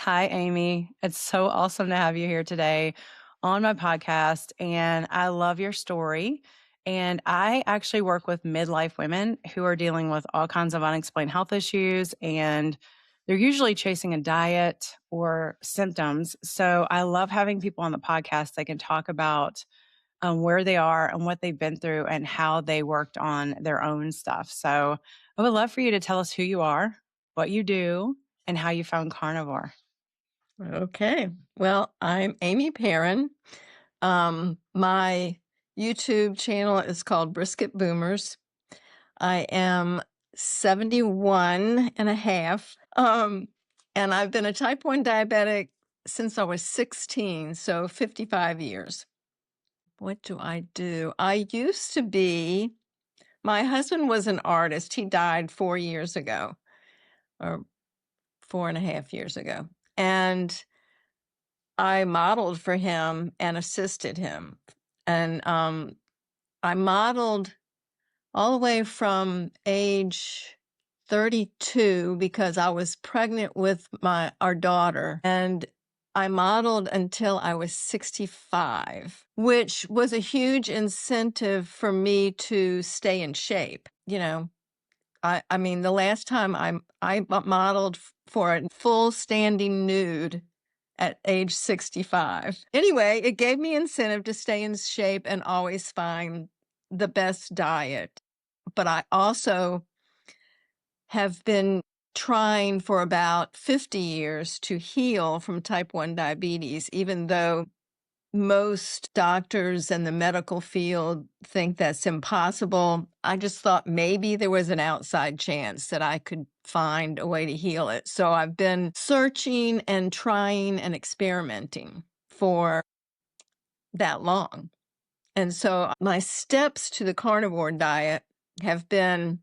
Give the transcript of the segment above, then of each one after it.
Hi, Aimee. It's so awesome to have you here today on my podcast. And I love your story. And I actually work with midlife women who are dealing with all kinds of unexplained health issues. And they're usually chasing a diet or symptoms. So I love having people on the podcast that can talk about where they are and what they've been through and how they worked on their own stuff. So I would love for you to tell us who you are, what you do, and how you found carnivore. Okay. Well, I'm Aimee Perrin. My YouTube channel is called Brisket Boomers. I am 71 and a half. And I've been a type 1 diabetic since I was 16, so 55 years. What do I do? My husband was an artist. He died 4 years ago, or 4.5 years ago. And I modeled for him and assisted him. And I modeled all the way from age 32 because I was pregnant with our daughter. And I modeled until I was 65, which was a huge incentive for me to stay in shape. I mean, the last time I modeled for a full standing nude at age 65. Anyway, it gave me incentive to stay in shape and always find the best diet. But I also have been trying for about 50 years to heal from type 1 diabetes, even though most doctors in the medical field think that's impossible. I just thought maybe there was an outside chance that I could find a way to heal it. So I've been searching and trying and experimenting for that long. And so my steps to the carnivore diet have been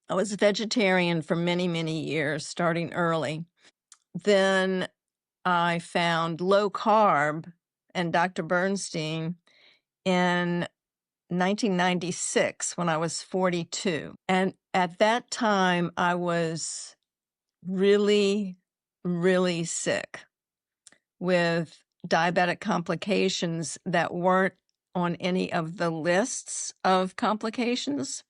I was vegetarian for many, many years, starting early. Then I found low carb and Dr. Bernstein in 1996 when I was 42. And at that time, I was really, really sick with diabetic complications that weren't on any of the lists of complications.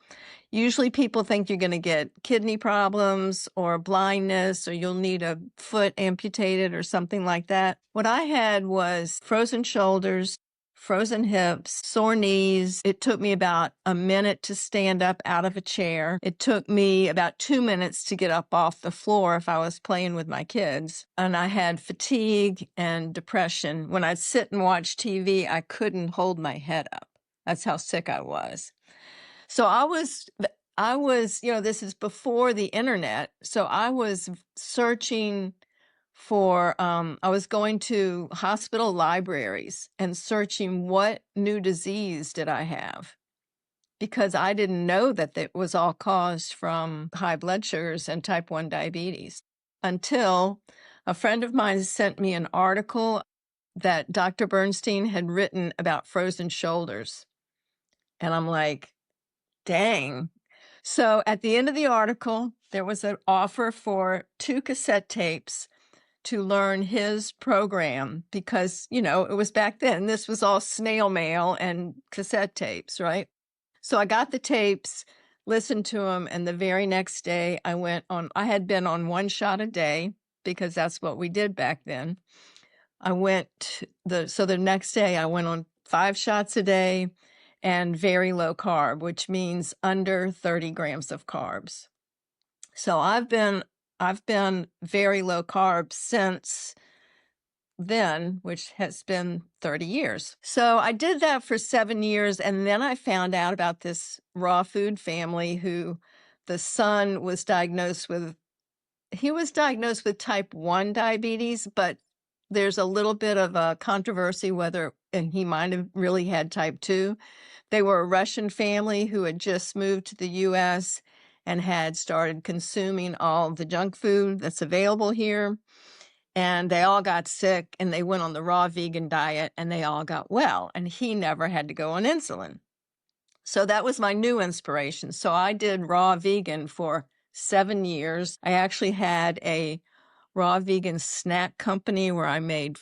Usually people think you're going to get kidney problems or blindness or you'll need a foot amputated or something like that. What I had was frozen shoulders, frozen hips, sore knees. It took me about a minute to stand up out of a chair. It took me about 2 minutes to get up off the floor if I was playing with my kids. And I had fatigue and depression. When I'd sit and watch TV, I couldn't hold my head up. That's how sick I was. So this is before the internet. So I was searching for, I was going to hospital libraries and searching what new disease did I have, because I didn't know that it was all caused from high blood sugars and type 1 diabetes until a friend of mine sent me an article that Dr. Bernstein had written about frozen shoulders. And I'm like, dang. So at the end of the article, there was an offer for 2 cassette tapes to learn his program because, it was back then. This was all snail mail and cassette tapes, right? So I got the tapes, listened to them, and the very next day I had been on 1 shot a day because that's what we did back then. So the next day I went on 5 shots a day and very low carb, which means under 30 grams of carbs. So I've been very low carb since then, which has been 30 years. So I did that for 7 years, and then I found out about this raw food family who the son was diagnosed with type 1 diabetes, but there's a little bit of a controversy and he might have really had type 2. They were a Russian family who had just moved to the U.S. and had started consuming all the junk food that's available here. And they all got sick and they went on the raw vegan diet and they all got well. And he never had to go on insulin. So that was my new inspiration. So I did raw vegan for 7 years. I actually had a raw vegan snack company where I made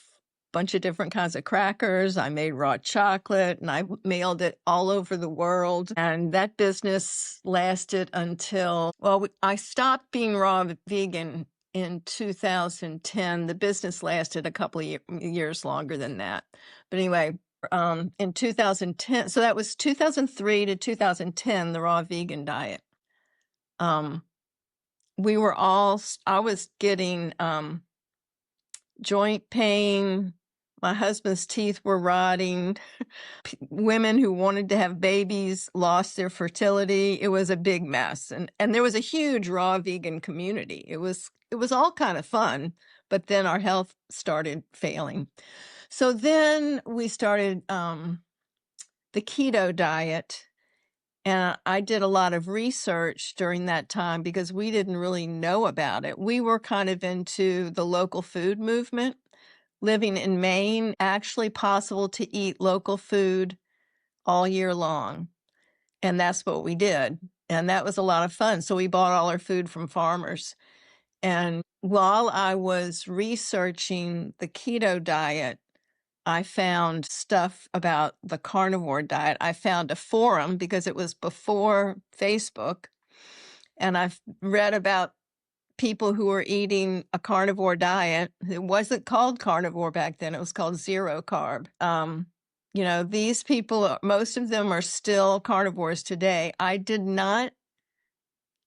bunch of different kinds of crackers. I made raw chocolate and I mailed it all over the world. And that business lasted until, well, I stopped being raw vegan in 2010. The business lasted a couple of years longer than that. But anyway, in 2010, so that was 2003 to 2010, the raw vegan diet. I was getting joint pain. My husband's teeth were rotting. Women who wanted to have babies lost their fertility. It was a big mess. And there was a huge raw vegan community. It was all kind of fun, but then our health started failing. So then we started the keto diet. And I did a lot of research during that time because we didn't really know about it. We were kind of into the local food movement. Living in Maine, actually possible to eat local food all year long. And that's what we did. And that was a lot of fun. So we bought all our food from farmers. And while I was researching the keto diet, I found stuff about the carnivore diet. I found a forum because it was before Facebook. And I read about people who were eating a carnivore diet. It wasn't called carnivore back then. It was called zero carb. These people, most of them are still carnivores today. I did not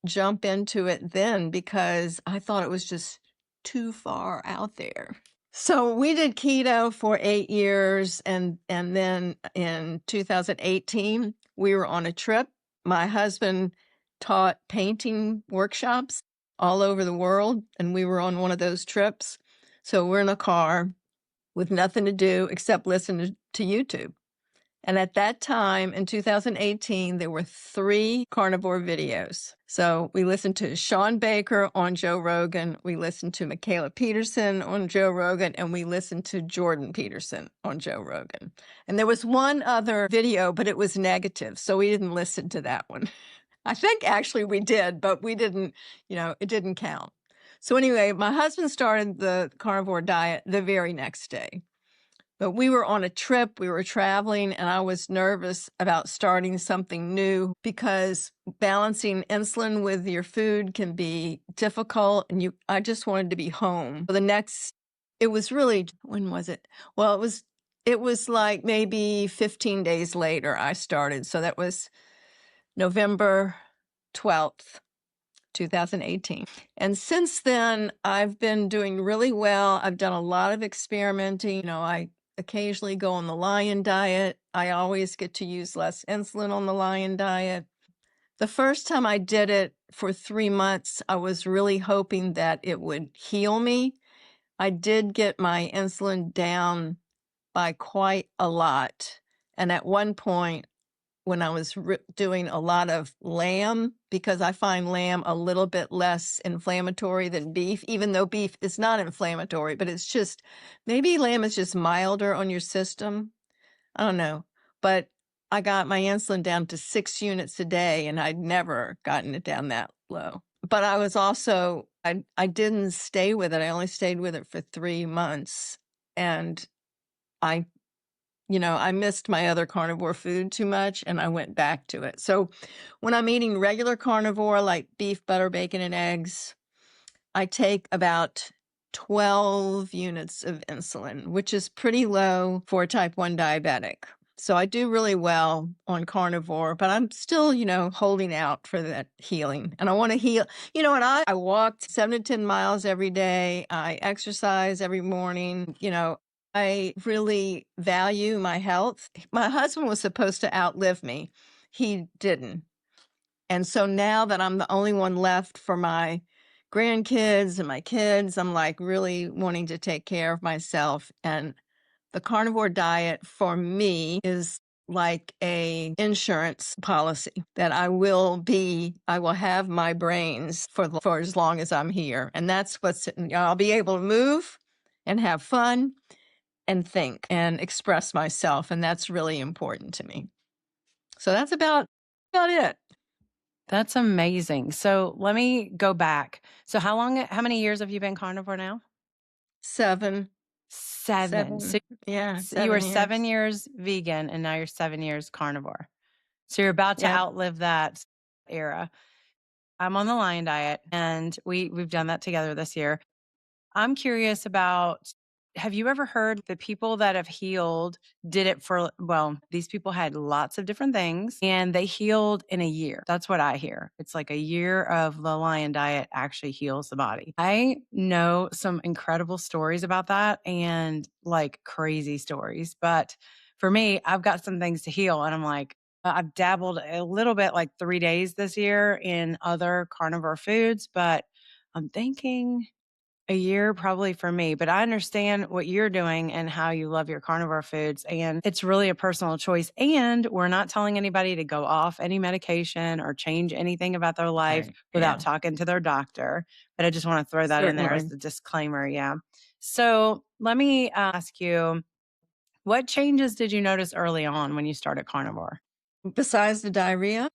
jump into it then because I thought it was just too far out there. So we did keto for 8 years, and then in 2018, we were on a trip. My husband taught painting workshops all over the world, and we were on one of those trips. So we're in a car with nothing to do except listen to YouTube. And at that time, in 2018, there were 3 carnivore videos. So we listened to Sean Baker on Joe Rogan, we listened to Michaela Peterson on Joe Rogan, and we listened to Jordan Peterson on Joe Rogan. And there was one other video, but it was negative, so we didn't listen to that one. I think actually we did, but we didn't, it didn't count. So anyway, my husband started the carnivore diet the very next day. But we were on a trip, we were traveling, and I was nervous about starting something new because balancing insulin with your food can be difficult, and I just wanted to be home. It was really, when was it? Well, it was like maybe 15 days later I started. So that was November 12th. 2018. And since then, I've been doing really well. I've done a lot of experimenting. I occasionally go on the lion diet. I always get to use less insulin on the lion diet. The first time I did it for 3 months, I was really hoping that it would heal me. I did get my insulin down by quite a lot. And at one point, when I was doing a lot of lamb, because I find lamb a little bit less inflammatory than beef, even though beef is not inflammatory, but it's just, maybe lamb is just milder on your system. I don't know. But I got my insulin down to 6 units a day, and I'd never gotten it down that low. But I was also, I didn't stay with it. I only stayed with it for 3 months. And I missed my other carnivore food too much, and I went back to it. So when I'm eating regular carnivore, like beef, butter, bacon, and eggs, I take about 12 units of insulin, which is pretty low for a type 1 diabetic. So I do really well on carnivore, but I'm still, holding out for that healing. And I want to heal. And I walked 7 to 10 miles every day. I exercise every morning. I really value my health. My husband was supposed to outlive me. He didn't. And so now that I'm the only one left for my grandkids and my kids, I'm like really wanting to take care of myself. And the carnivore diet for me is like a insurance policy that I will have my brains for as long as I'm here. And that's I'll be able to move and have fun and think and express myself. And that's really important to me. So that's about it. That's amazing. So let me go back. So how many years have you been carnivore now? 7, 7. 7, yeah, So you were 7 7 years. years vegan, and now you're 7 years carnivore. So you're about to Yep. outlive that era. I'm on the lion diet, and we've done that together this year. I'm curious about, have you ever heard the people that have healed did it for, well, these people had lots of different things and they healed in a year. That's what I hear. It's like a year of the lion diet actually heals the body. I know some incredible stories about that and like crazy stories. But for me, I've got some things to heal. And I'm like, I've dabbled a little bit like 3 days this year in other carnivore foods, but I'm thinking a year probably for me, but I understand what you're doing and how you love your carnivore foods. And it's really a personal choice. And we're not telling anybody to go off any medication or change anything about their life Right. without Yeah, talking to their doctor. But I just want to throw that in there as certainly. the disclaimer. Yeah. So let me ask you, what changes did you notice early on when you started carnivore? Besides the diarrhea,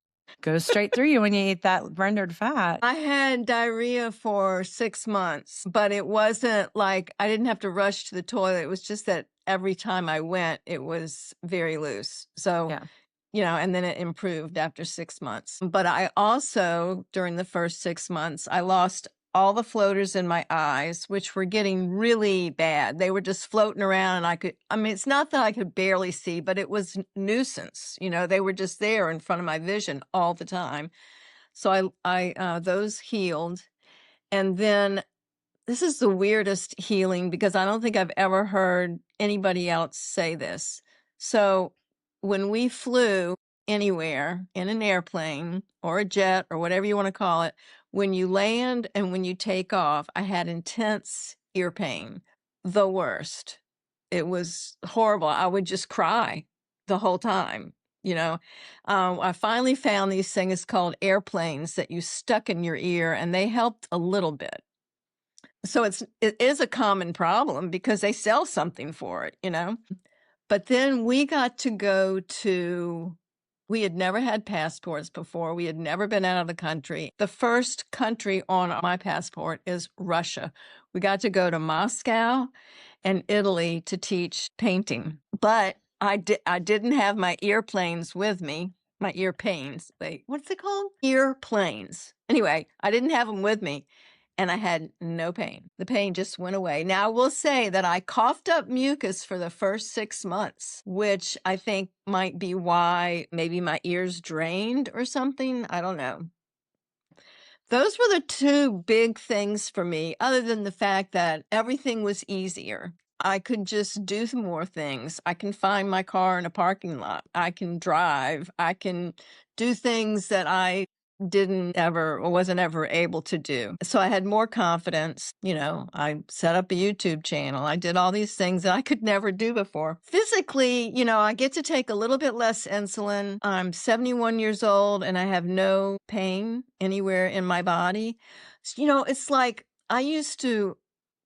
Goes straight through you when you eat that rendered fat. I had diarrhea for 6 months, but it wasn't like I didn't have to rush to the toilet. It was just that every time I went, it was very loose. So, Yeah. and then it improved after 6 months. But I also, during the first 6 months, I lost all the floaters in my eyes, which were getting really bad. They were just floating around and I mean, it's not that I could barely see, but it was nuisance. They were just there in front of my vision all the time. So those healed. And then this is the weirdest healing because I don't think I've ever heard anybody else say this. So when we flew anywhere in an airplane or a jet or whatever you want to call it, when you land and when you take off, I had intense ear pain, the worst. It was horrible. I would just cry the whole time. You know, I finally found these things called airplanes that you stuck in your ear, and they helped a little bit. So it is a common problem because they sell something for it. But then we got to go to we had never had passports before. We had never been out of the country. The first country on my passport is Russia. We got to go to Moscow and Italy to teach painting. But I didn't have my earplanes with me. My ear pains. Wait, what's it called? Ear planes. Anyway, I didn't have them with me and I had no pain. The pain just went away. Now, I will say that I coughed up mucus for the first 6 months, which I think might be why maybe my ears drained or something. I don't know. Those were the 2 big things for me, other than the fact that everything was easier. I could just do some more things. I can find my car in a parking lot. I can drive. I can do things that I didn't ever or wasn't ever able to do. So I had more confidence. I set up a YouTube channel. I did all these things that I could never do before. Physically, I get to take a little bit less insulin. I'm 71 years old and I have no pain anywhere in my body. It's like I used to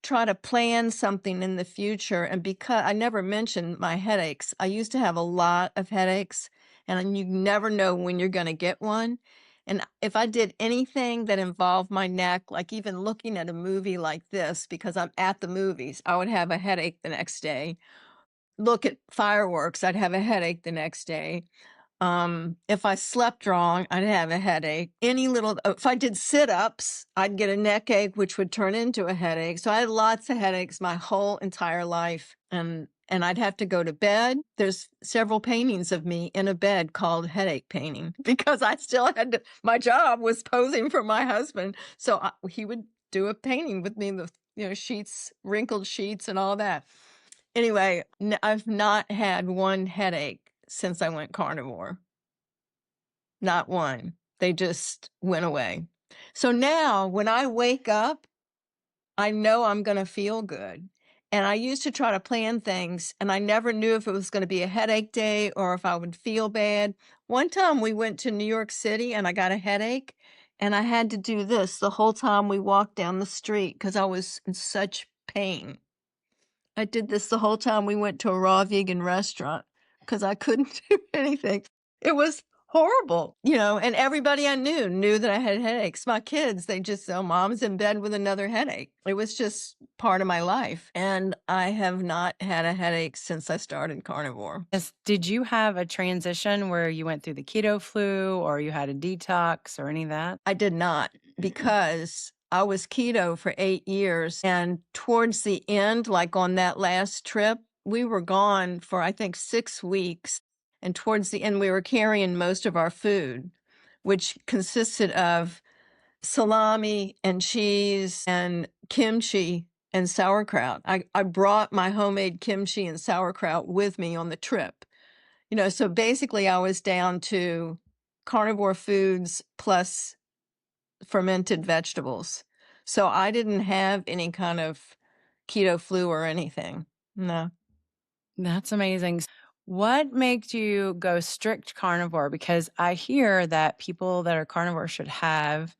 try to plan something in the future, and because I never mentioned my headaches, I used to have a lot of headaches and you never know when you're going to get one. And if I did anything that involved my neck, like even looking at a movie like this, because I'm at the movies, I would have a headache the next day. Look at fireworks, I'd have a headache the next day. If I slept wrong, I'd have a headache. If I did sit-ups, I'd get a neck ache, which would turn into a headache. So I had lots of headaches my whole entire life. And I'd have to go to bed. There's several paintings of me in a bed called headache painting because I still my job was posing for my husband. So he would do a painting with me with, sheets, wrinkled sheets and all that. Anyway, I've not had one headache since I went carnivore. Not one. They just went away. So now when I wake up, I know I'm going to feel good. And I used to try to plan things, and I never knew if it was going to be a headache day or if I would feel bad. One time we went to New York City and I got a headache, and I had to do this the whole time we walked down the street because I was in such pain. I did this the whole time we went to a raw vegan restaurant because I couldn't do anything. It was Horrible. And everybody I knew that I had headaches. My kids, they just, oh, mom's in bed with another headache. It was just part of my life. And I have not had a headache since I started carnivore. Did you have a transition where you went through the keto flu or you had a detox or any of that? I did not, because I was keto for 8 years. And towards the end, like on that last trip, we were gone for, I think, 6 weeks. And towards the end, we were carrying most of our food, which consisted of salami and cheese and kimchi and sauerkraut. I brought my homemade kimchi and sauerkraut with me on the trip. So basically I was down to carnivore foods plus fermented vegetables. So I didn't have any kind of keto flu or anything. No. That's amazing. What makes you go strict carnivore? Because I hear that people that are carnivore should have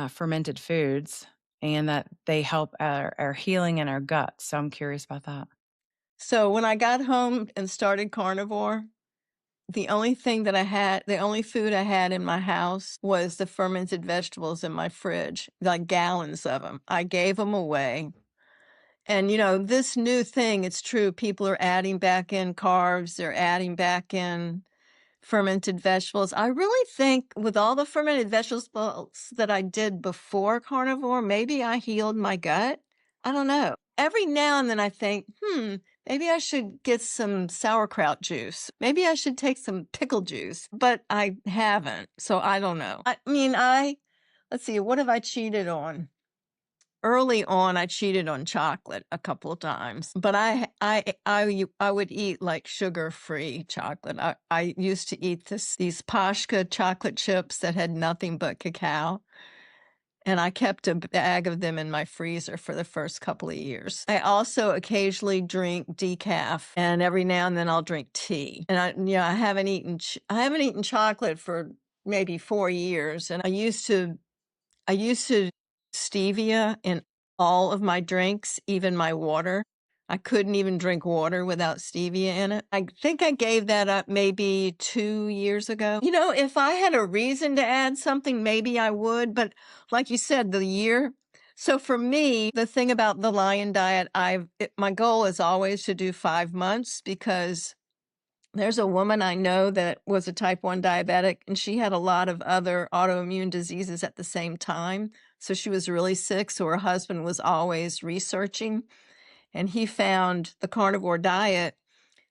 fermented foods and that they help our healing in our gut. So I'm curious about that. So when I got home and started carnivore, the only thing that I had, the only food I had in my house was the fermented vegetables in my fridge, like gallons of them. I gave them away. And, this new thing, it's true, people are adding back in carbs, they're adding back in fermented vegetables. I really think with all the fermented vegetables that I did before carnivore, maybe I healed my gut. I don't know. Every now and then I think, maybe I should get some sauerkraut juice. Maybe I should take some pickle juice, but I haven't. So I don't know. I mean, let's see, what have I cheated on? Early on, I cheated on chocolate a couple of times, but I would eat like sugar-free chocolate. I used to eat these Pashka chocolate chips that had nothing but cacao, and I kept a bag of them in my freezer for the first couple of years. I also occasionally drink decaf, and every now and then I'll drink tea. And I haven't eaten chocolate for maybe 4 years, and I used to stevia in all of my drinks, even my water. I couldn't even drink water without stevia in it. I think I gave that up maybe 2 years ago. If I had a reason to add something, maybe I would, but like you said, the year. So for me, the thing about the Lion diet, my goal is always to do 5 months, because there's a woman I know that was a type 1 diabetic, and she had a lot of other autoimmune diseases at the same time. So she was really sick. So her husband was always researching, and he found the carnivore diet.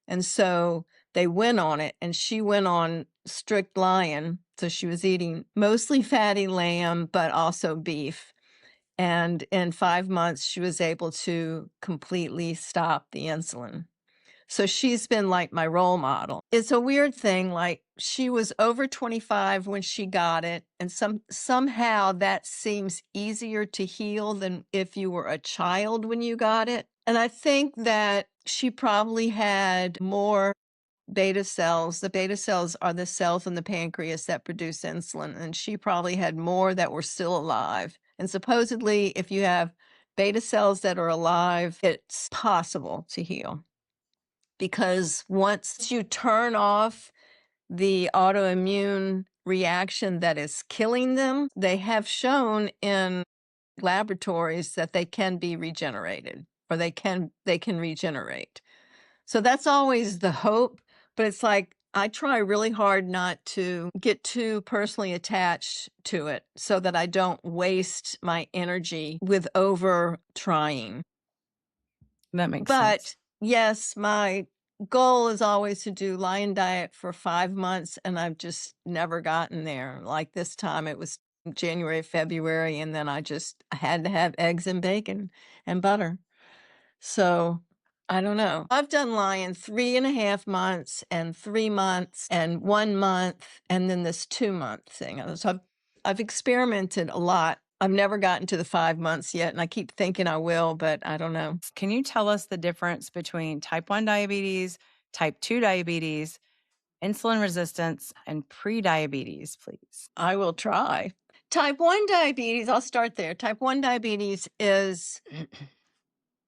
And so they went on it, and she went on strict Lion. So she was eating mostly fatty lamb, but also beef. And in 5 months, she was able to completely stop the insulin. So she's been like my role model. It's a weird thing, like she was over 25 when she got it, and somehow that seems easier to heal than if you were a child when you got it. And I think that she probably had more beta cells. The beta cells are the cells in the pancreas that produce insulin, and she probably had more that were still alive. And supposedly, if you have beta cells that are alive, it's possible to heal, because once you turn off the autoimmune reaction that is killing them, they have shown in laboratories that they can be regenerated, or they can regenerate. So that's always the hope, but it's like I try really hard not to get too personally attached to it so that I don't waste my energy with over trying. That makes sense. But yes, my goal is always to do Lion diet for 5 months, and I've just never gotten there. Like this time, it was January, February, and then I had to have eggs and bacon and butter. So I don't know. I've done Lion 3.5 months and 3 months and 1 month, and then this 2 month thing. So I've experimented a lot. I've never gotten to the 5 months yet, and I keep thinking I will, but I don't know. Can you tell us the difference between type 1 diabetes, type 2 diabetes, insulin resistance, and prediabetes, please? I will try. Type 1 diabetes, I'll start there. Type 1 diabetes is,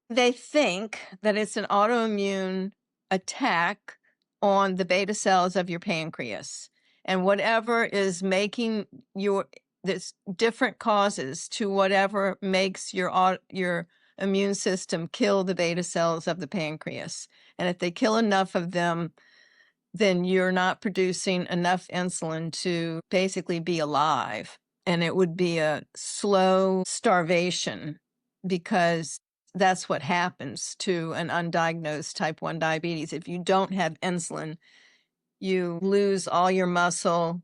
they think that it's an autoimmune attack on the beta cells of your pancreas. And whatever is making there's different causes to whatever makes your immune system kill the beta cells of the pancreas. And if they kill enough of them, then you're not producing enough insulin to basically be alive. And it would be a slow starvation, because that's what happens to an undiagnosed type 1 diabetes. If you don't have insulin, you lose all your muscle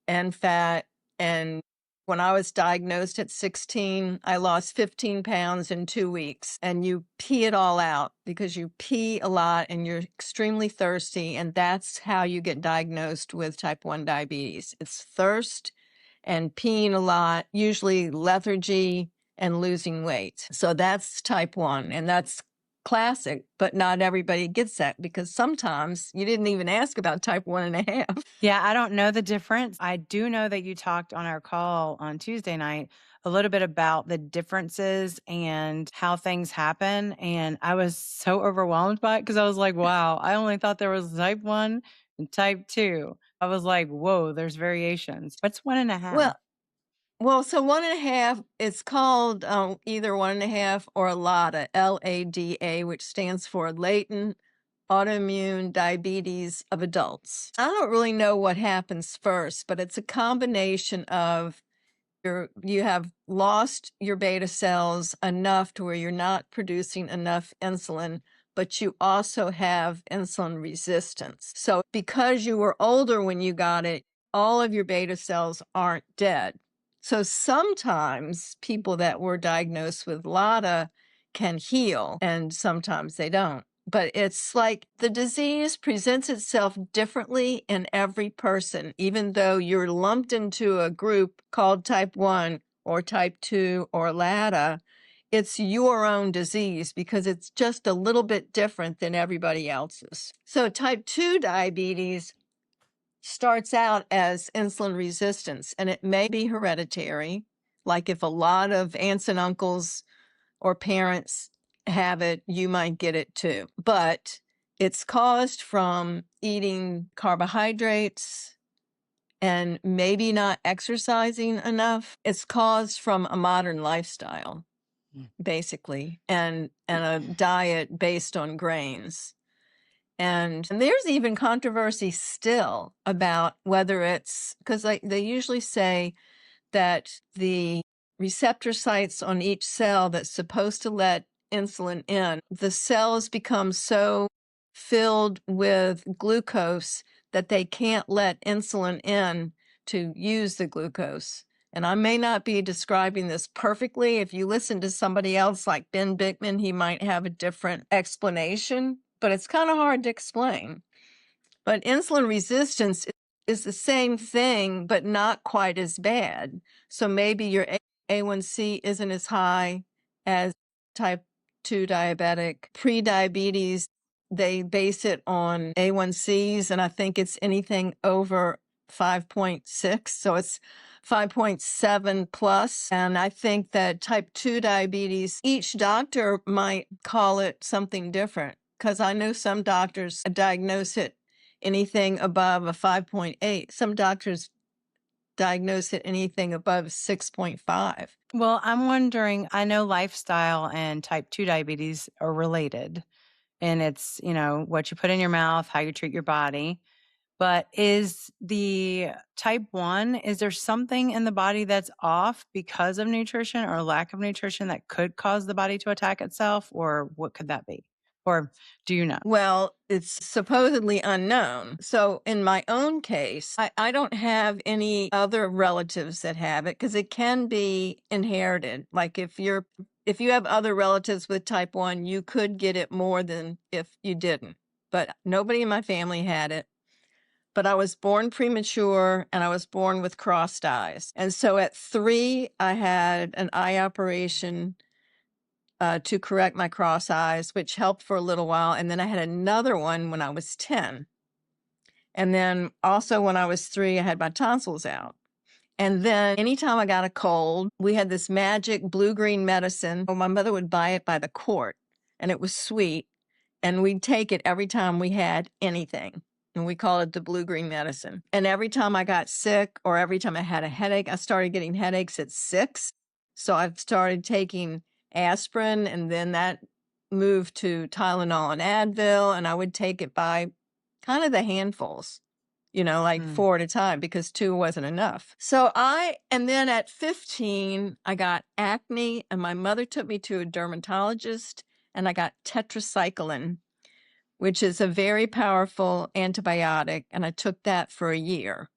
and fat. And when I was diagnosed at 16, I lost 15 pounds in 2 weeks. And you pee it all out because you pee a lot and you're extremely thirsty. And that's how you get diagnosed with type 1 diabetes. It's thirst and peeing a lot, usually lethargy and losing weight. So that's type 1. And that's classic, but not everybody gets that, because sometimes you didn't even ask about type 1.5. Yeah, I don't know the difference. I do know that you talked on our call on Tuesday night a little bit about the differences and how things happen. And I was so overwhelmed by it because I was like, wow, I only thought there was type 1 and type 2. I was like, whoa, there's variations. What's 1.5? So 1.5, it's called either 1.5 or LADA, LADA, which stands for latent autoimmune diabetes of adults. I don't really know what happens first, but it's a combination of you have lost your beta cells enough to where you're not producing enough insulin, but you also have insulin resistance. So because you were older when you got it, all of your beta cells aren't dead. So sometimes people that were diagnosed with LADA can heal, and sometimes they don't. But it's like the disease presents itself differently in every person, even though you're lumped into a group called type 1 or type 2 or LADA. It's your own disease because it's just a little bit different than everybody else's. So type 2 diabetes starts out as insulin resistance, and it may be hereditary. Like if a lot of aunts and uncles or parents have it, you might get it too. But it's caused from eating carbohydrates and maybe not exercising enough. It's caused from a modern lifestyle, basically, and a diet based on grains. And there's even controversy still about whether it's, because they usually say that the receptor sites on each cell that's supposed to let insulin in, the cells become so filled with glucose that they can't let insulin in to use the glucose. And I may not be describing this perfectly. If you listen to somebody else like Ben Bickman, he might have a different explanation, but it's kind of hard to explain. But insulin resistance is the same thing, but not quite as bad. So maybe your A1C isn't as high as type 2 diabetic. Pre-diabetes, they base it on A1Cs, and I think it's anything over 5.6. So it's 5.7 plus. And I think that type 2 diabetes, each doctor might call it something different, because I know some doctors diagnose it anything above a 5.8. Some doctors diagnose it anything above 6.5. Well, I'm wondering, I know lifestyle and type 2 diabetes are related, and it's, what you put in your mouth, how you treat your body. But is the type 1, is there something in the body that's off because of nutrition or lack of nutrition that could cause the body to attack itself? Or what could that be? Or do you know? Well, it's supposedly unknown. So in my own case, I don't have any other relatives that have it, because it can be inherited. Like if you have other relatives with type 1, you could get it more than if you didn't. But nobody in my family had it. But I was born premature, and I was born with crossed eyes. And so at 3, I had an eye operation to correct my cross eyes, which helped for a little while. And then I had another one when I was 10. And then also when I was 3, I had my tonsils out. And then anytime I got a cold, we had this magic blue-green medicine. My mother would buy it by the quart, and it was sweet. And we'd take it every time we had anything. and we call it the blue-green medicine. And every time I got sick or every time I had a headache, I started getting headaches at 6. So I've started taking aspirin, and then that moved to Tylenol and Advil, and I would take it by kind of the handfuls, like Mm. 4 at a time because 2 wasn't enough. And then at 15, I got acne, and my mother took me to a dermatologist, and I got tetracycline, which is a very powerful antibiotic, and I took that for a year.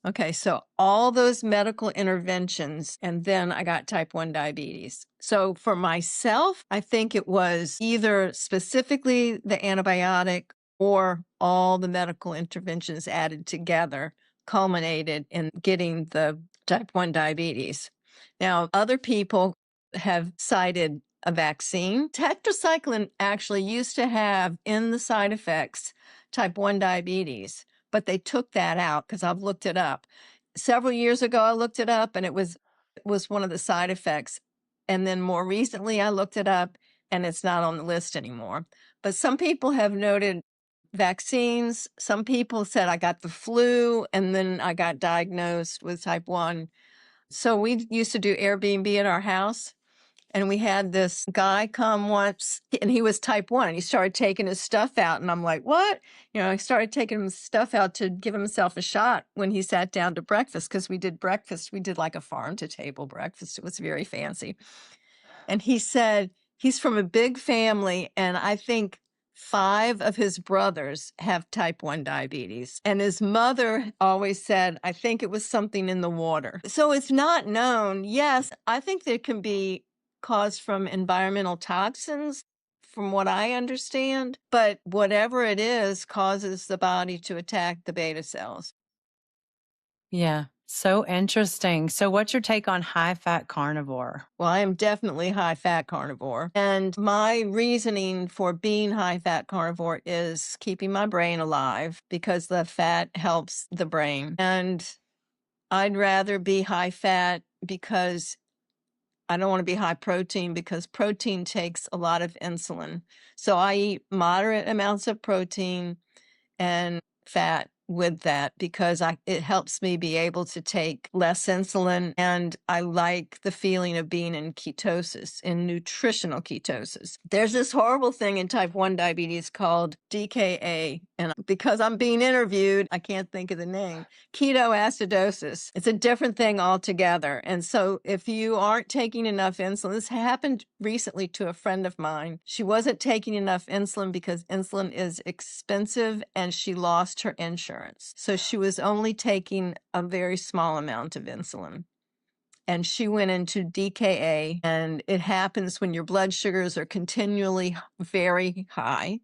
Okay, so all those medical interventions, and then I got type 1 diabetes. So for myself, I think it was either specifically the antibiotic or all the medical interventions added together culminated in getting the type 1 diabetes. Now, other people have cited a vaccine. Tetracycline actually used to have in the side effects type 1 diabetes, but they took that out because I've looked it up. Several years ago, I looked it up and it was one of the side effects. And then more recently, I looked it up and it's not on the list anymore. But some people have noted vaccines. Some people said I got the flu and then I got diagnosed with type 1. So we used to do Airbnb at our house. And we had this guy come once, and he was type 1. He started taking his stuff out, and I'm like, what? He started taking his stuff out to give himself a shot when he sat down to breakfast, because we did breakfast. We did like a farm-to-table breakfast. It was very fancy. And he said he's from a big family, and I think 5 of his brothers have type 1 diabetes. And his mother always said, I think it was something in the water. So it's not known. Yes, I think there can be caused from environmental toxins, from what I understand. But whatever it is causes the body to attack the beta cells. Yeah. So interesting. So, what's your take on high fat carnivore? Well, I am definitely high fat carnivore. And my reasoning for being high fat carnivore is keeping my brain alive because the fat helps the brain. And I'd rather be high fat because I don't want to be high protein because protein takes a lot of insulin. So I eat moderate amounts of protein and fat with that because it helps me be able to take less insulin, and I like the feeling of being in ketosis, in nutritional ketosis. There's this horrible thing in type 1 diabetes called DKA, and because I'm being interviewed, I can't think of the name. Ketoacidosis. It's a different thing altogether. And so if you aren't taking enough insulin, this happened recently to a friend of mine. She wasn't taking enough insulin because insulin is expensive and she lost her insurance. So she was only taking a very small amount of insulin. And she went into DKA, and it happens when your blood sugars are continually very high.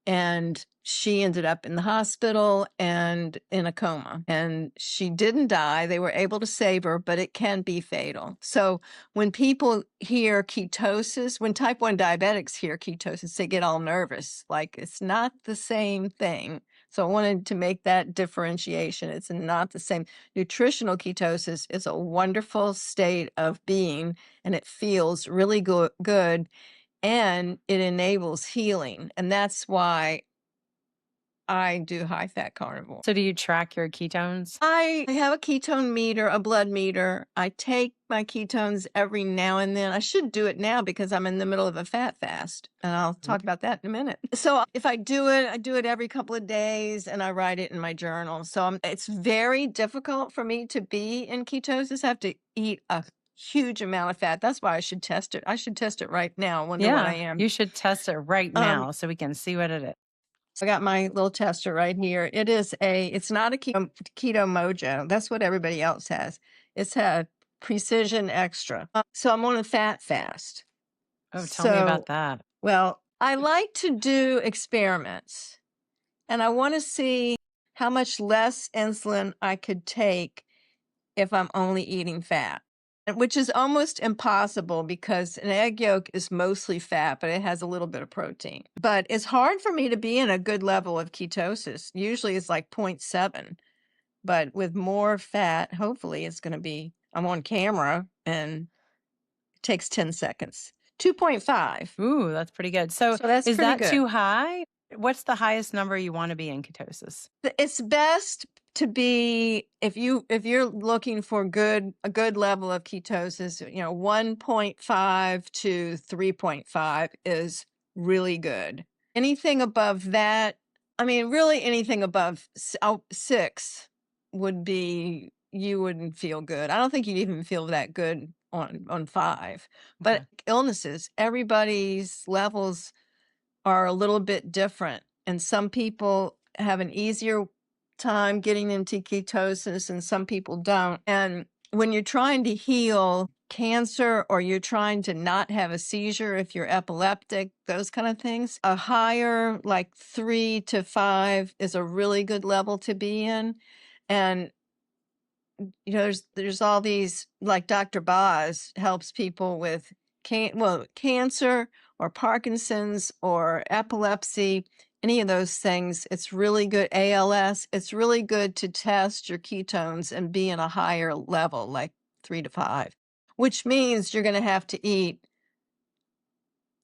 And she ended up in the hospital and in a coma. And she didn't die. They were able to save her, but it can be fatal. So when people hear ketosis, when type 1 diabetics hear ketosis, they get all nervous. Like, it's not the same thing. So I wanted to make that differentiation. It's not the same. Nutritional ketosis is a wonderful state of being, and it feels really good. And it enables healing. And that's why I do high fat carnivore. So, do you track your ketones? I have a ketone meter, a blood meter. I take my ketones every now and then. I should do it now because I'm in the middle of a fat fast. And I'll talk about that in a minute. So if I do it every couple of days and I write it in my journal. So it's very difficult for me to be in ketosis. I have to eat a huge amount of fat. That's why I should test it. I should test it right now. I wonder what I Yeah. am. You should test it right now so we can see what it is. I got my little tester right here. It's not a keto mojo. That's what everybody else has. It's a precision extra. So I'm on a fat fast. Oh, tell me about So, that. well, I like to do experiments, and I want to see how much less insulin I could take if I'm only eating fat, which is almost impossible because an egg yolk is mostly fat, but it has a little bit of protein. But it's hard for me to be in a good level of ketosis. Usually it's like 0.7, but with more fat, hopefully it's going to be, I'm on camera and it takes 10 seconds. 2.5. Ooh, that's pretty good. So, So that's is pretty that good. too high? What's the highest number you wanna be in ketosis? It's best to be, if you're looking for a good level of ketosis, 1.5 to 3.5 is really good. Anything above that, I mean, really anything above 6 would be, you wouldn't feel good. I don't think you'd even feel that good on 5. But Okay. illnesses, everybody's levels are a little bit different. And some people have an easier time getting into ketosis and some people don't. And when you're trying to heal cancer or you're trying to not have a seizure if you're epileptic, those kind of things, a higher, like 3 to 5, is a really good level to be in. And there's all these, like Dr. Boz helps people with cancer or Parkinson's or epilepsy, any of those things. It's really good. ALS, it's really good to test your ketones and be in a higher level, like 3 to 5, which means you're going to have to eat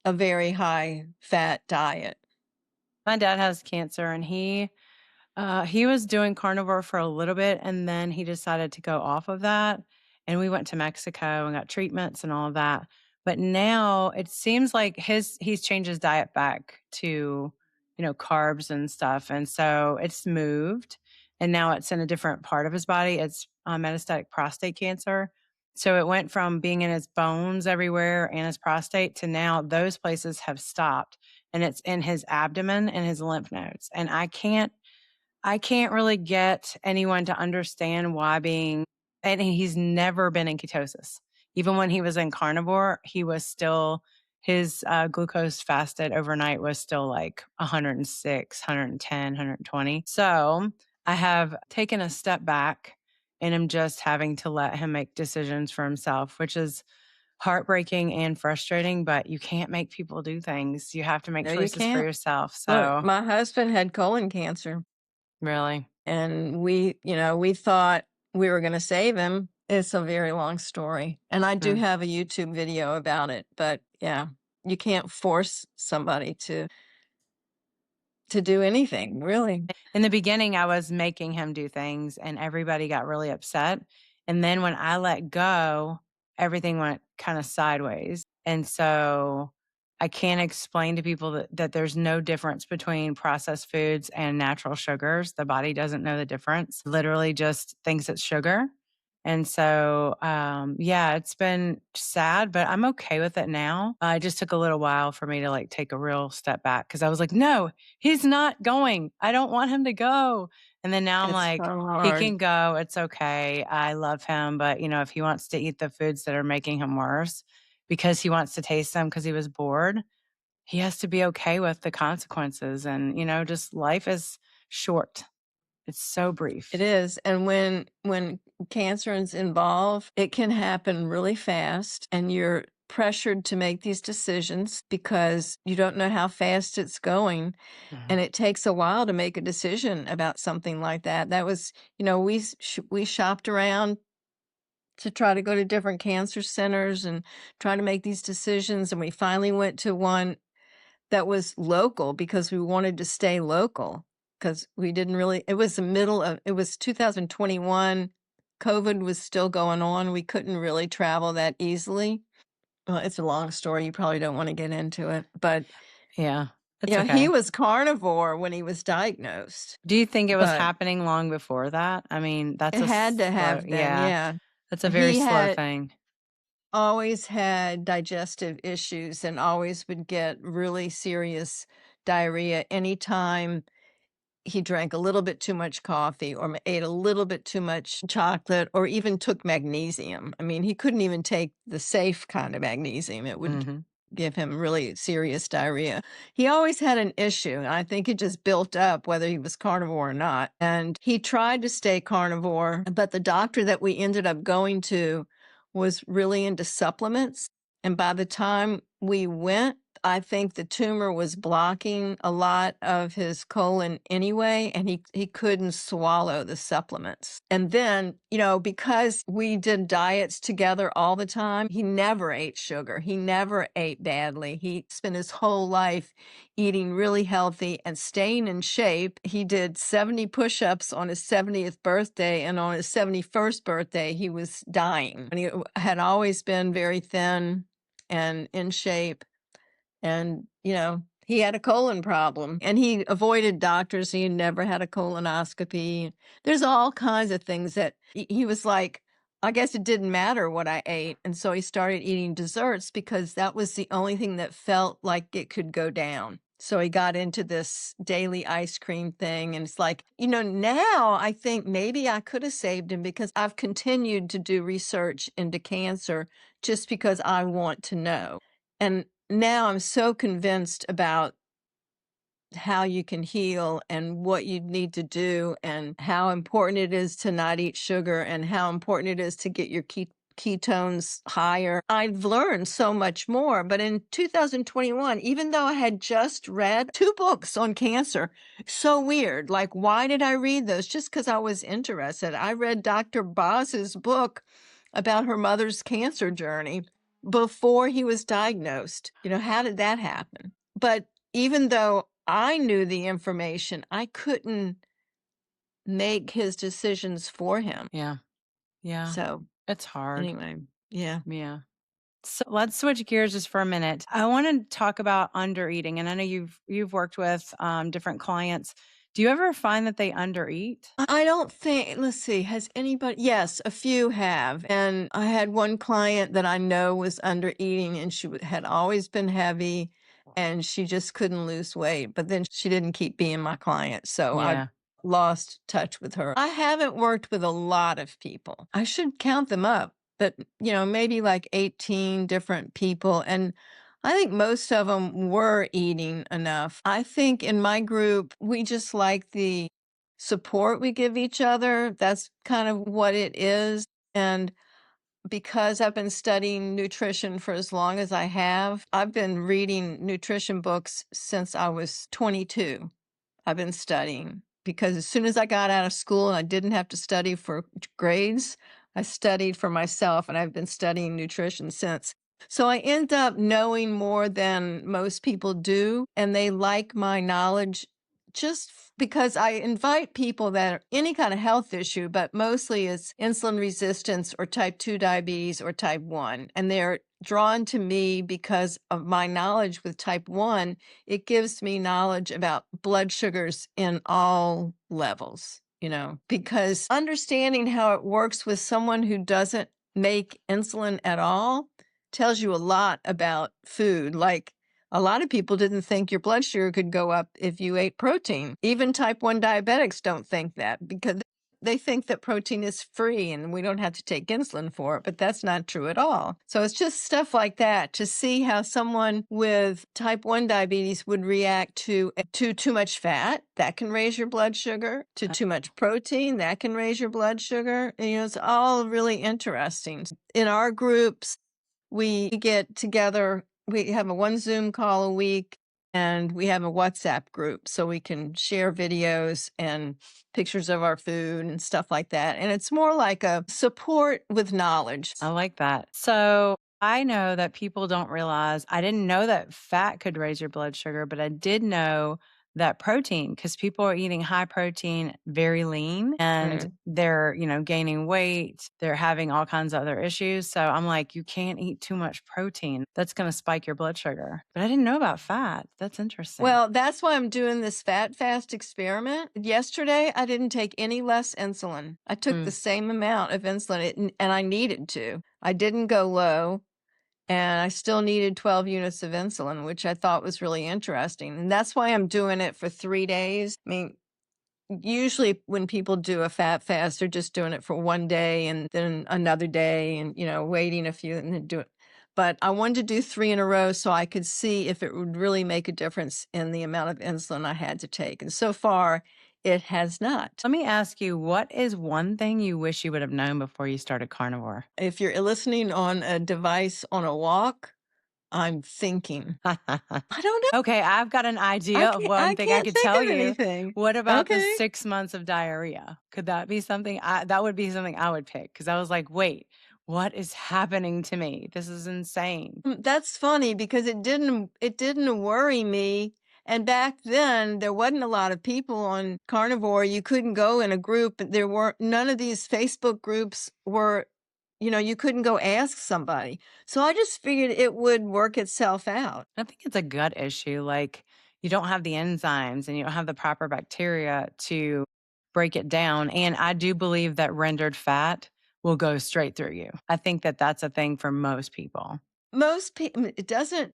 a very high fat diet. My dad has cancer, and he was doing carnivore for a little bit, and then he decided to go off of that, and we went to Mexico and got treatments and all of that. But now it seems like he's changed his diet back to, carbs and stuff, and so it's moved, and now it's in a different part of his body. It's, metastatic prostate cancer. So it went from being in his bones everywhere and his prostate to now those places have stopped, and it's in his abdomen and his lymph nodes, and I can't really get anyone to understand why being and he's never been in ketosis. Even when he was in carnivore, he was still his, glucose fasted overnight was still like 106, 110, 120. So, I have taken a step back and am just having to let him make decisions for himself, which is heartbreaking and frustrating, but you can't make people do things. You have to make No, you choices for can't. yourself. Look, So, my husband had colon cancer. really. And we thought we were going to save him. It's a very long story. And I do Mm. have a YouTube video about it, but yeah, you can't force somebody to do anything, really. In the beginning, I was making him do things and everybody got really upset. And then when I let go, everything went kind of sideways. And so I can't explain to people that there's no difference between processed foods and natural sugars. The body doesn't know the difference, literally just thinks it's sugar. And so, yeah, it's been sad, but I'm okay with it now. It just took a little while for me to like take a real step back because I was like, no, he's not going. I don't want him to go. And then now I'm It's like, so he hard. can go. It's okay. I love him. But, if he wants to eat the foods that are making him worse because he wants to taste them because he was bored, he has to be okay with the consequences. And, just life is short, it's so It brief. is. And when cancer is involved, it can happen really fast and you're pressured to make these decisions because you don't know how fast it's going. Mhm. And it takes a while to make a decision about something like that. That was, we shopped around to try to go to different cancer centers and try to make these decisions. And we finally went to one that was local because we wanted to stay local because we didn't really, it was 2021. COVID was still going on. We couldn't really travel that easily. Well, it's a long story. You probably don't want to get into it. But, Yeah, it's he okay. was carnivore when he was diagnosed, Do you think it was but happening long before that? I mean, that's it a had to slow, have been, yeah, yeah. that's a very He slow had thing. always had digestive issues and always would get really serious diarrhea anytime he drank a little bit too much coffee or ate a little bit too much chocolate or even took magnesium. I mean, he couldn't even take the safe kind of magnesium. It would Mhm. give him really serious diarrhea. He always had an issue, and I think it just built up whether he was carnivore or not. And he tried to stay carnivore, but the doctor that we ended up going to was really into supplements. And by the time we went, I think the tumor was blocking a lot of his colon anyway, and he couldn't swallow the supplements. And then, because we did diets together all the time, he never ate sugar. He never ate badly. He spent his whole life eating really healthy and staying in shape. He did 70 push-ups on his 70th birthday, and on his 71st birthday, he was dying. And he had always been very thin and in shape. And, he had a colon problem and he avoided doctors. He never had a colonoscopy. There's all kinds of things that he was like, I guess it didn't matter what I ate. And so he started eating desserts because that was the only thing that felt like it could go down. So he got into this daily ice cream thing. And it's like, now I think maybe I could have saved him because I've continued to do research into cancer just because I want to know. And now I'm so convinced about how you can heal and what you need to do and how important it is to not eat sugar and how important it is to get your ketones higher. I've learned so much more, but in 2021, even though I had just read 2 books on cancer, so weird. Like, why did I read those? Just because I was interested. I read Dr. Boz's book about her mother's cancer journey before he was diagnosed. How did that happen? But even though I knew the information, I couldn't make his decisions for him. Yeah. Yeah. So It's hard. anyway, yeah. Yeah. So let's switch gears just for a minute. I want to talk about under eating, and I know you've worked with different clients. Do you ever find that they undereat? I don't think, let's see, has anybody? Yes, a few have. And I had one client that I know was under eating and she had always been heavy and she just couldn't lose weight. But then she didn't keep being my client. So I Yeah. lost touch with her. I haven't worked with a lot of people. I should count them up, but maybe like 18 different people. And I think most of them were eating enough. I think in my group, we just like the support we give each other. That's kind of what it is. And because I've been studying nutrition for as long as I have, I've been reading nutrition books since I was 22. I've been studying because as soon as I got out of school and I didn't have to study for grades, I studied for myself and I've been studying nutrition since. So I end up knowing more than most people do, and they like my knowledge just because I invite people that are any kind of health issue, but mostly it's insulin resistance or type 2 diabetes or type 1. And they're drawn to me because of my knowledge with type 1. It gives me knowledge about blood sugars in all levels, because understanding how it works with someone who doesn't make insulin at all tells you a lot about food. Like, a lot of people didn't think your blood sugar could go up if you ate protein. Even type 1 diabetics don't think that because they think that protein is free and we don't have to take insulin for it, but that's not true at all. So it's just stuff like that to see how someone with type 1 diabetes would react to too much fat. That can raise your blood sugar. To too much protein. That can raise your blood sugar. And, it's all really interesting. In our groups, we get together. We have one Zoom call a week and we have a WhatsApp group so we can share videos and pictures of our food and stuff like that. And it's more like a support with knowledge. I like that. So I know that people don't realize, I didn't know that fat could raise your blood sugar, but I did know that protein, because people are eating high protein, very lean, and Mm. they're, gaining weight. They're having all kinds of other issues. So I'm like, you can't eat too much protein. That's going to spike your blood sugar. But I didn't know about fat. That's interesting. Well, that's why I'm doing this fat fast experiment. Yesterday, I didn't take any less insulin. I took the same amount of insulin and I needed to. I didn't go low. And I still needed 12 units of insulin, which I thought was really interesting. And that's why I'm doing it for 3 days. I mean, usually when people do a fat fast, they're just doing it for 1 day and then another day and, waiting a few and then do it. But I wanted to do 3 in a row so I could see if it would really make a difference in the amount of insulin I had to take. And so far, it has not. Let me ask you, what is one thing you wish you would have known before you started carnivore? If you're listening on a device on a walk, I'm thinking. I don't know. Okay, I've got an idea of one I thing I can't could think tell of you. anything. What about the Okay. 6 months of diarrhea? Could that be something that would be something I would pick because I was like, "Wait, what is happening to me? This is insane." That's funny because it didn't worry me. And back then, there wasn't a lot of people on Carnivore. You couldn't go in a group. There weren't none of these Facebook groups were, you couldn't go ask somebody. So I just figured it would work itself out. I think it's a gut issue, like, you don't have the enzymes and you don't have the proper bacteria to break it down, and I do believe that rendered fat will go straight through you. I think that that's a thing for most people. Most people, it doesn't.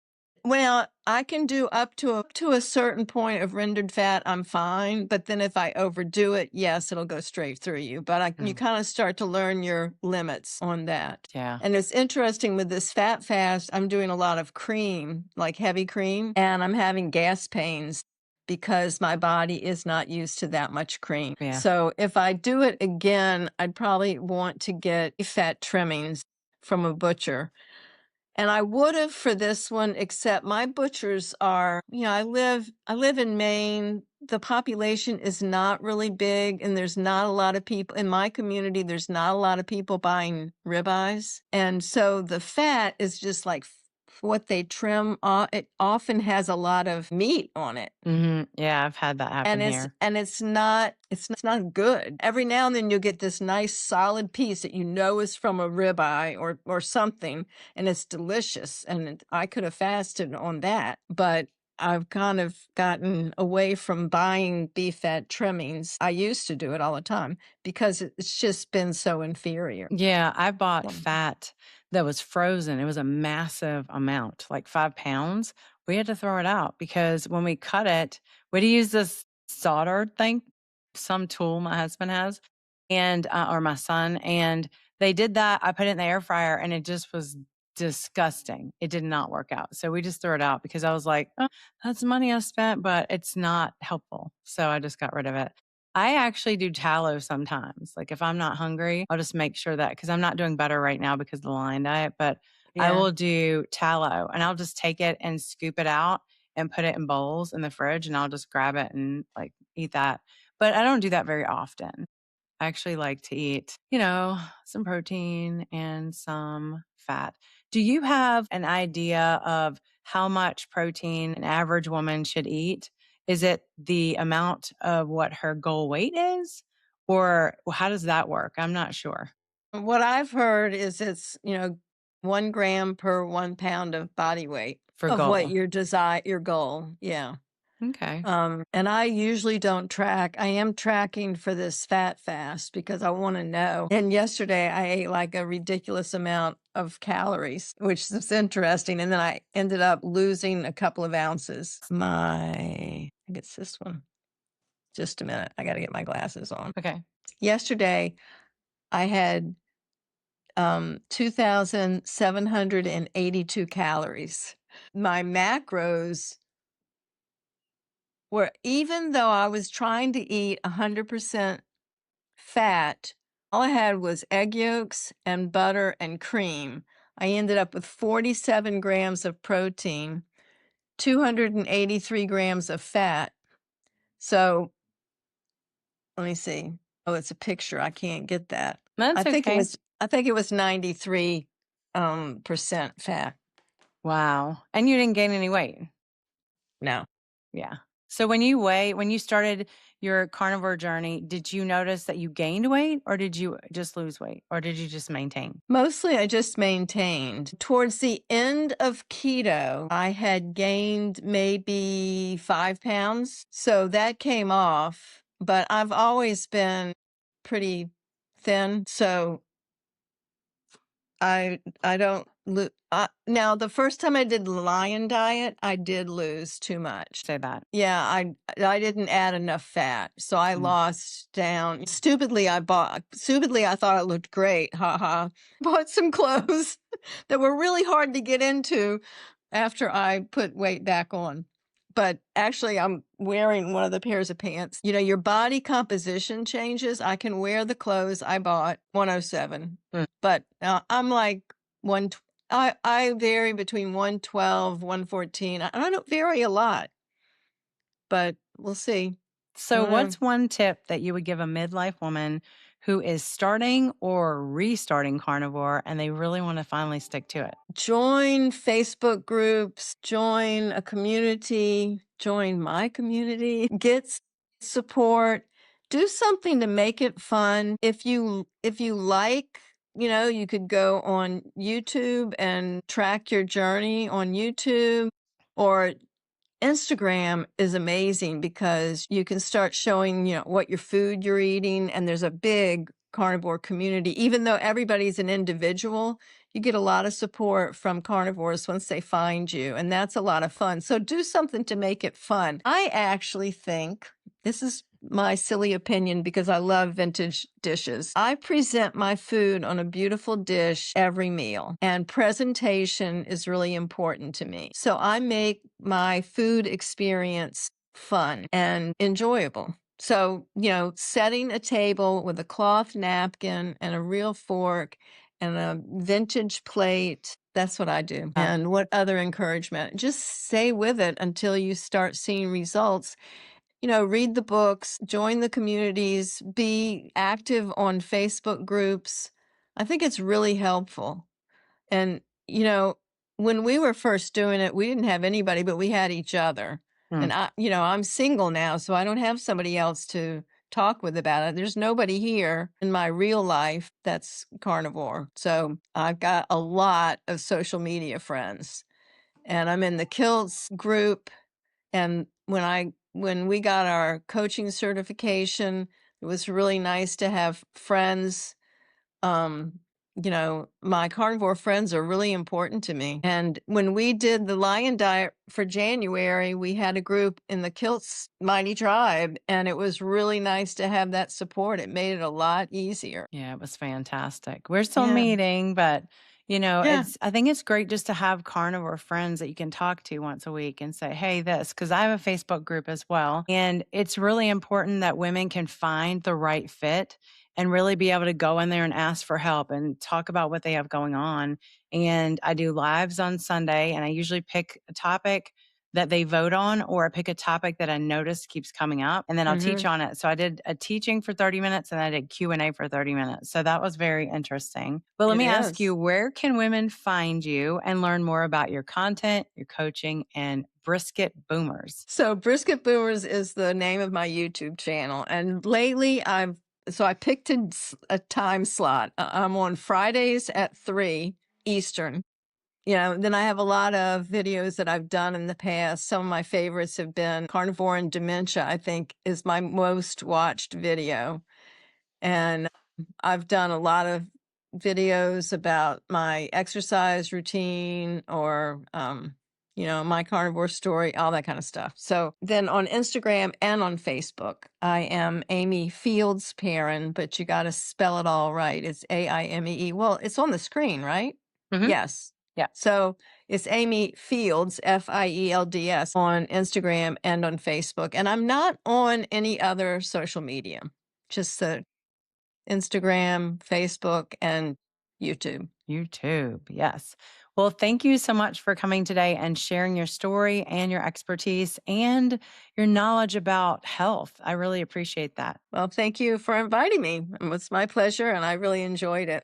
Well, I can do up to a certain point of rendered fat, I'm fine. But then if I overdo it, yes, it'll go straight through you. But you Mm, kind of start to learn your limits on that. yeah. And it's interesting with this fat fast, I'm doing a lot of cream, like heavy cream, and I'm having gas pains because my body is not used to that much cream. Yeah. So if I do it again, I'd probably want to get fat trimmings from a butcher, and I would have for this one, except my butchers are, I live in Maine. The population is not really big, and there's not a lot of people in my community. There's not a lot of people buying ribeyes. And so the fat is just like what they trim. It often has a lot of meat on it. Mhm. Yeah, I've had that happen here. And it's not good. Every now and then you'll get this nice solid piece that you know is from a ribeye or something, and it's delicious. And I could have fasted on that, but I've kind of gotten away from buying beef fat trimmings. I used to do it all the time because it's just been so inferior. Yeah, I bought So, fat that was frozen. It was a massive amount, like 5 pounds. We had to throw it out because when we cut it, we had to use this solder thing, some tool my husband has, and or my son, and they did that. I put it in the air fryer, and it just was disgusting. It did not work out. So we just threw it out because I was like, "Oh, that's money I spent, but it's not helpful." So I just got rid of it. I actually do tallow sometimes. Like if I'm not hungry, I'll just make sure that because I'm not doing better right now because of the lion diet, but I yeah. will do tallow and I'll just take it and scoop it out and put it in bowls in the fridge and I'll just grab it and like eat that. But I don't do that very often. I actually like to eat, some protein and some fat. Do you have an idea of how much protein an average woman should eat? Is it the amount of what her goal weight is? Or how does that work? I'm not sure What I've heard is it's, 1 gram per 1 pound of body weight for of what goal. your goal. Yeah. Okay. And I usually don't track. I am tracking for this fat fast because I want to know. And yesterday I ate like a ridiculous amount of calories, which is interesting. And then I ended up losing a couple of ounces. I think it's this one. Just a minute. I got to get my glasses on. Okay. Yesterday I had 2,782 calories. My macros were, even though I was trying to eat 100% fat, all I had was egg yolks and butter and cream. I ended up with 47 grams of protein, 283 grams of fat. So let me see. Oh, it's a picture. I can't get that. I That's think it okay. was I think it was 93 percent fat. Wow. And you didn't gain any weight. No. Yeah. So when you started your carnivore journey, did you notice that you gained weight or did you just lose weight or did you just maintain? Mostly I just maintained. Towards the end of keto, I had gained maybe 5 pounds. So that came off, but I've always been pretty thin. So I don't lose. Now, the first time I did the lion diet, I did lose too much. Say that. Yeah, I didn't add enough fat, so I Mm. lost down. Stupidly, I thought it looked great. Ha ha. Bought some clothes that were really hard to get into after I put weight back on. But actually, I'm wearing one of the pairs of pants. Your body composition changes. I can wear the clothes I bought, 107, Mm. but I'm like 120. I vary between 112, 114. I don't vary a lot, but we'll see. I So, don't know. what's one tip that you would give a midlife woman who is starting or restarting carnivore and they really want to finally stick to it? Join Facebook groups, join a community, join my community, support, do something to make it fun. If you like, you could go on YouTube and track your journey on YouTube, or Instagram is amazing because you can start showing, what your food you're eating, and there's a big carnivore community. Even though everybody's an individual, you get a lot of support from carnivores once they find you, and that's a lot of fun. So do something to make it fun. I actually think this is my silly opinion because I love vintage dishes. I present my food on a beautiful dish every meal, and presentation is really important to me. So I make my food experience fun and enjoyable. So, setting a table with a cloth napkin and a real fork and a vintage plate. That's what I do. And what other encouragement? Just stay with it until you start seeing results. Read the books, join the communities, be active on Facebook groups. I think it's really helpful. And, when we were first doing it, we didn't have anybody, but we had each other. Mm. And I'm single now, so I don't have somebody else to talk with about it. There's nobody here in my real life that's carnivore. So I've got a lot of social media friends, and I'm in the kilts group. And when we got our coaching certification, it was really nice to have friends. um my carnivore friends are really important to me. And when we did the lion diet for January, we had a group in the Kilts Mighty Tribe, and it was really nice to have that support. It made it a lot easier. Yeah, it was fantastic. We're still Yeah. meeting, but Yeah. I think it's great just to have carnivore friends that you can talk to once a week and say, "Hey, this," because I have a Facebook group as well. And it's really important that women can find the right fit and really be able to go in there and ask for help and talk about what they have going on. And I do lives on Sunday, and I usually pick a topic that they vote on, or I pick a topic that I notice keeps coming up, and then I'll teach Hmm. on it. So I did a teaching for 30 minutes and I did Q&A for 30 minutes. So that was very interesting. But let It me ask you, is. where can women find you and learn more about your content, your coaching, and Brisket Boomers? So Brisket Boomers is the name of my YouTube channel. And lately I picked a time slot. I'm on Fridays at 3 Eastern. Then I have a lot of videos that I've done in the past. Some of my favorites have been Carnivore and Dementia, I think is my most watched video. And I've done a lot of videos about my exercise routine, or, my carnivore story, all that kind of stuff. So then on Instagram and on Facebook, I am Aimee Fields Perrin, but you got to spell it all right. It's Aimee. Well, it's on the screen, right? Hmm. Yes. Yeah. So it's Aimee Fields, Fields, on Instagram and on Facebook. And I'm not on any other social media, just the Instagram, Facebook, and YouTube. YouTube. Yes. Well, thank you so much for coming today and sharing your story and your expertise and your knowledge about health. I really appreciate that. Well, thank you for inviting me. It was my pleasure, and I really enjoyed it.